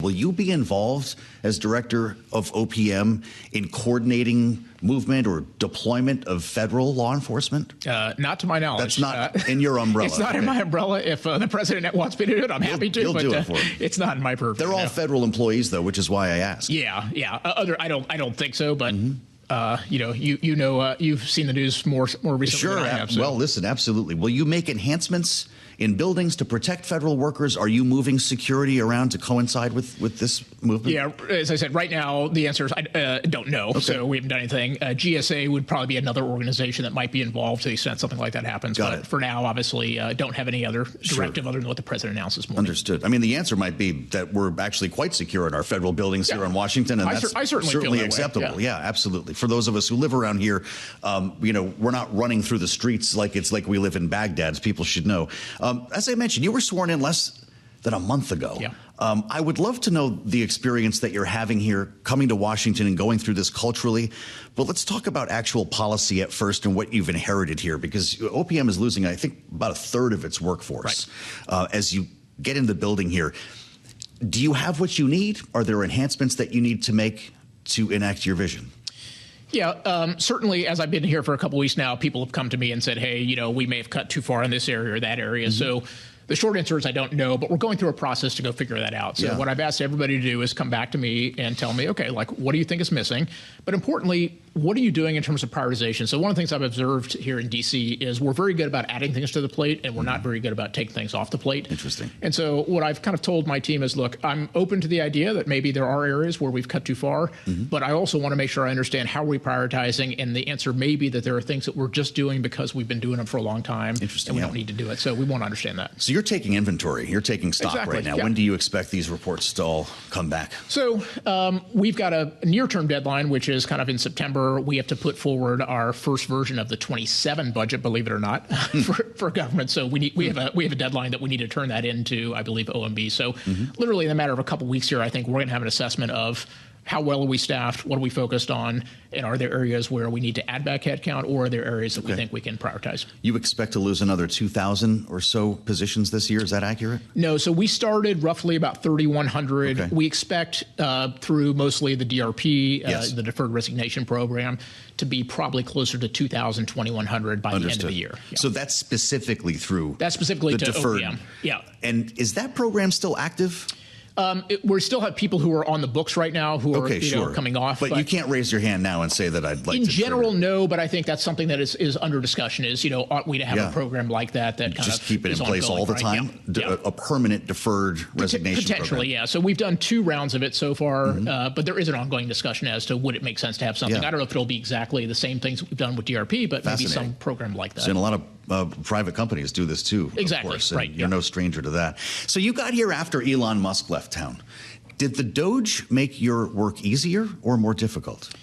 will you be involved as director of OPM in coordinating movement or deployment of federal law enforcement? Not to my knowledge. That's not in your umbrella. It's not in my umbrella. If the president wants me to do it, I'm happy to. You'll do it for him. It's not in my purview. They're all federal employees, though, which is why I asked. Yeah. I don't think so, but. You've seen the news more recently Sure. than I have. So. Well, listen, absolutely. Will you make enhancements in buildings to protect federal workers? Are you moving security around to coincide with this movement? Yeah, as I said, right now the answer is I don't know. Okay. So we haven't done anything. GSA would probably be another organization that might be involved to the extent something like that happens. But for now, obviously, don't have any other directive other than what the president announced this morning. Understood. I mean, the answer might be that we're actually quite secure in our federal buildings here in Washington, and that's certainly acceptable. Yeah, absolutely. For those of us who live around here, we're not running through the streets like we live in Baghdad. People should know. As I mentioned, you were sworn in less than a month ago. Yeah. I would love to know the experience that you're having here, coming to Washington and going through this culturally. But let's talk about actual policy at first and what you've inherited here, because OPM is losing, I think, about a third of its workforce as you get in the building here. Do you have what you need? Are there enhancements that you need to make to enact your vision? Yeah, certainly, as I've been here for a couple of weeks now, people have come to me and said, hey, we may have cut too far in this area or that area. So the short answer is I don't know, but we're going through a process to go figure that out. So what I've asked everybody to do is come back to me and tell me, okay, what do you think is missing? But importantly, what are you doing in terms of prioritization? So one of the things I've observed here in D.C. is we're very good about adding things to the plate, and we're not very good about taking things off the plate. Interesting. And so what I've kind of told my team is, look, I'm open to the idea that maybe there are areas where we've cut too far, but I also want to make sure I understand how we're prioritizing, and the answer may be that there are things that we're just doing because we've been doing them for a long time, and we don't need to do it. So we want to understand that. So you're taking inventory. You're taking stock right now. Yeah. When do you expect these reports to all come back? So we've got a near-term deadline, which is kind of in September. We have to put forward our first version of the 27 budget, believe it or not, for government. So we have a deadline that we need to turn that into, I believe, OMB. So literally in a matter of a couple of weeks here, I think we're going to have an assessment of how well are we staffed, what are we focused on, and are there areas where we need to add back headcount, or are there areas that we think we can prioritize? You expect to lose another 2,000 or so positions this year. Is that accurate? No. So we started roughly about 3,100. Okay. We expect through mostly the DRP, the deferred resignation program, to be probably closer to 2,000, 2,100 by the end of the year. Yeah. So that's specifically through the to deferred. OPM. Yeah. And is that program still active? We still have people who are on the books right now who are coming off. But you can't raise your hand now and say that I'd like to. In general, no, but I think that's something that is under discussion is, ought we to have a program like that kind just keep it in place all the time? Yeah. A permanent deferred resignation Potentially, program. Yeah. So we've done 2 rounds of it so far, but there is an ongoing discussion as to would it make sense to have something. I don't know if it'll be exactly the same things we've done with DRP, but maybe some program like that. And a lot of private companies do this too, exactly. Of course. Right. You're no stranger to that. So you got here after Elon Musk left town. Did the DOGE make your work easier or more difficult?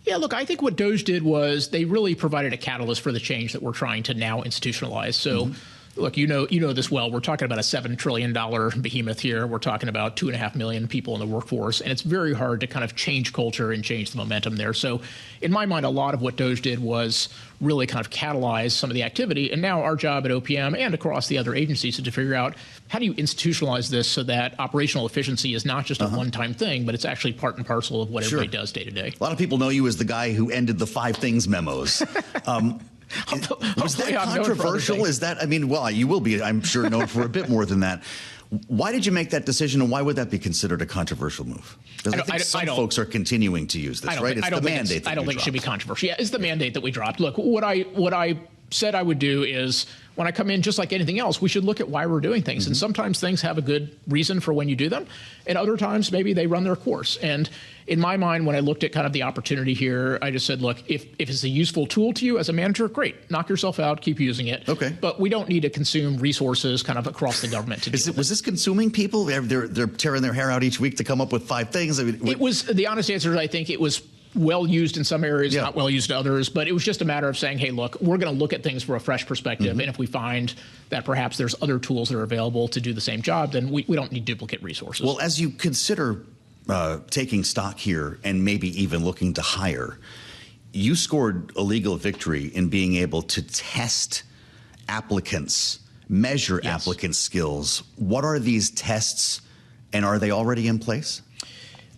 Yeah, look, I think what DOGE did was they really provided a catalyst for the change that we're trying to now institutionalize. So, look, you know this well. We're talking about a $7 trillion behemoth here. We're talking about 2.5 million people in the workforce, and it's very hard to kind of change culture and change the momentum there. So in my mind, a lot of what DOGE did was really kind of catalyze some of the activity. And now our job at OPM and across the other agencies is to figure out how do you institutionalize this so that operational efficiency is not just a one-time thing, but it's actually part and parcel of what everybody does day to day. A lot of people know you as the guy who ended the 5 things memos. Was that controversial? Is that, you will be, I'm sure, known for a bit more than that. Why did you make that decision, and why would that be considered a controversial move? Because I think some folks are continuing to use this, right? It's the mandate. I don't think it should be controversial. Yeah, it's the mandate that we dropped. Look, what I said I would do is when I come in, just like anything else, we should look at why we're doing things. And sometimes things have a good reason for when you do them. And other times, maybe they run their course. And in my mind, when I looked at kind of the opportunity here, I just said, look, if it's a useful tool to you as a manager, great. Knock yourself out. Keep using it. Okay. But we don't need to consume resources kind of across the government to do it. Was this consuming people? They're tearing their hair out each week to come up with 5 things? It was, the honest answer is I think it was well used in some areas, not well used in others. But it was just a matter of saying, hey, look, we're going to look at things from a fresh perspective. And if we find that perhaps there's other tools that are available to do the same job, then we don't need duplicate resources. Well, as you consider taking stock here and maybe even looking to hire, you scored a legal victory in being able to test applicants, measure applicants' skills. What are these tests And are they already in place?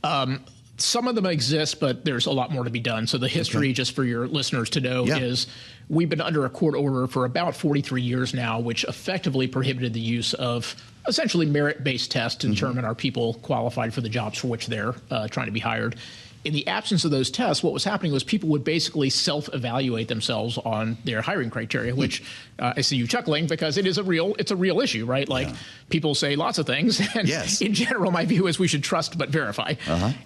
Some of them exist, but there's a lot more to be done. So the history, just for your listeners to know, is we've been under a court order for about 43 years now, which effectively prohibited the use of essentially merit-based tests to determine are people qualified for the jobs for which they're trying to be hired. In the absence of those tests, what was happening was people would basically self-evaluate themselves on their hiring criteria, which I see you chuckling because it's a real issue, right? Like people say lots of things, and in general, my view is we should trust but verify.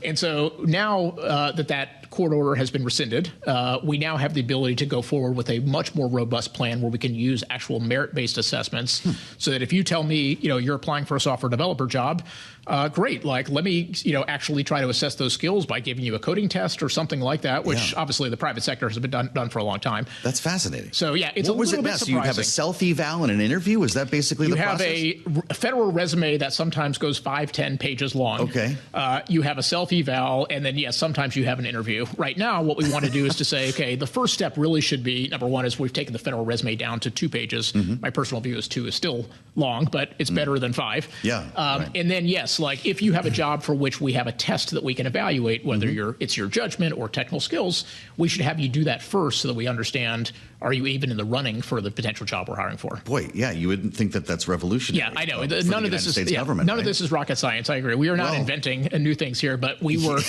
And so now that court order has been rescinded, we now have the ability to go forward with a much more robust plan where we can use actual merit-based assessments, so that if you tell me, you're applying for a software developer job, great. Like, let me, actually try to assess those skills by giving you a coding test or something like that, which obviously the private sector has been done for a long time. That's fascinating. So yeah, it's a little bit surprising. You have a self-eval and an interview? Is that basically the process? You have a federal resume that sometimes goes 5-10 pages long. Okay. You have a self-eval, and then sometimes you have an interview. Right now, what we want to do is to say, okay, the first step really should be, number one, is we've taken the federal resume down to 2 pages. My personal view is 2 is still long, but it's better than 5. And then like if you have a job for which we have a test that we can evaluate, whether it's your judgment or technical skills, we should have you do that first so that we understand, are you even in the running for the potential job we're hiring for? Boy, you wouldn't think that that's revolutionary. Yeah, I know. None of this is rocket science. I agree. We are not inventing new things here, but we were,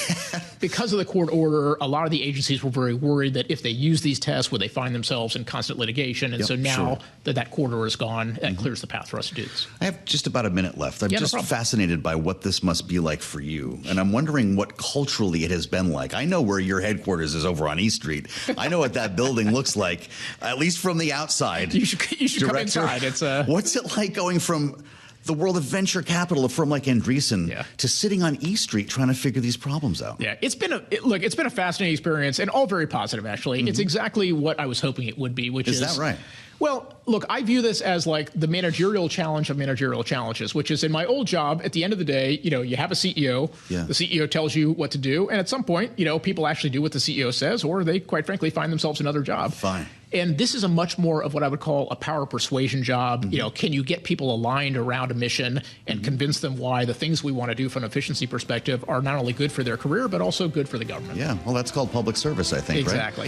because of the court order, a lot of the agencies were very worried that if they use these tests, would they find themselves in constant litigation? And so now that court order is gone, that clears the path for us to do this. I have just about a minute left. I'm just fascinated by what this must be like for you. And I'm wondering what culturally it has been like. I know where your headquarters is over on East Street. I know what that building looks like, at least from the outside. You should come inside. What's it like going from the world of venture capital, a firm like Andreessen, to sitting on East Street trying to figure these problems out? Yeah, it's been a fascinating experience, and all very positive, actually. It's exactly what I was hoping it would be, which is... Is that right? Well, look, I view this as like the managerial challenge of managerial challenges, which is in my old job, at the end of the day, you have a CEO, the CEO tells you what to do. And at some point, people actually do what the CEO says, or they quite frankly find themselves another job. Fine. And this is a much more of what I would call a power persuasion job. Can you get people aligned around a mission and convince them why the things we want to do from an efficiency perspective are not only good for their career, but also good for the government? Yeah, well, that's called public service, I think, exactly.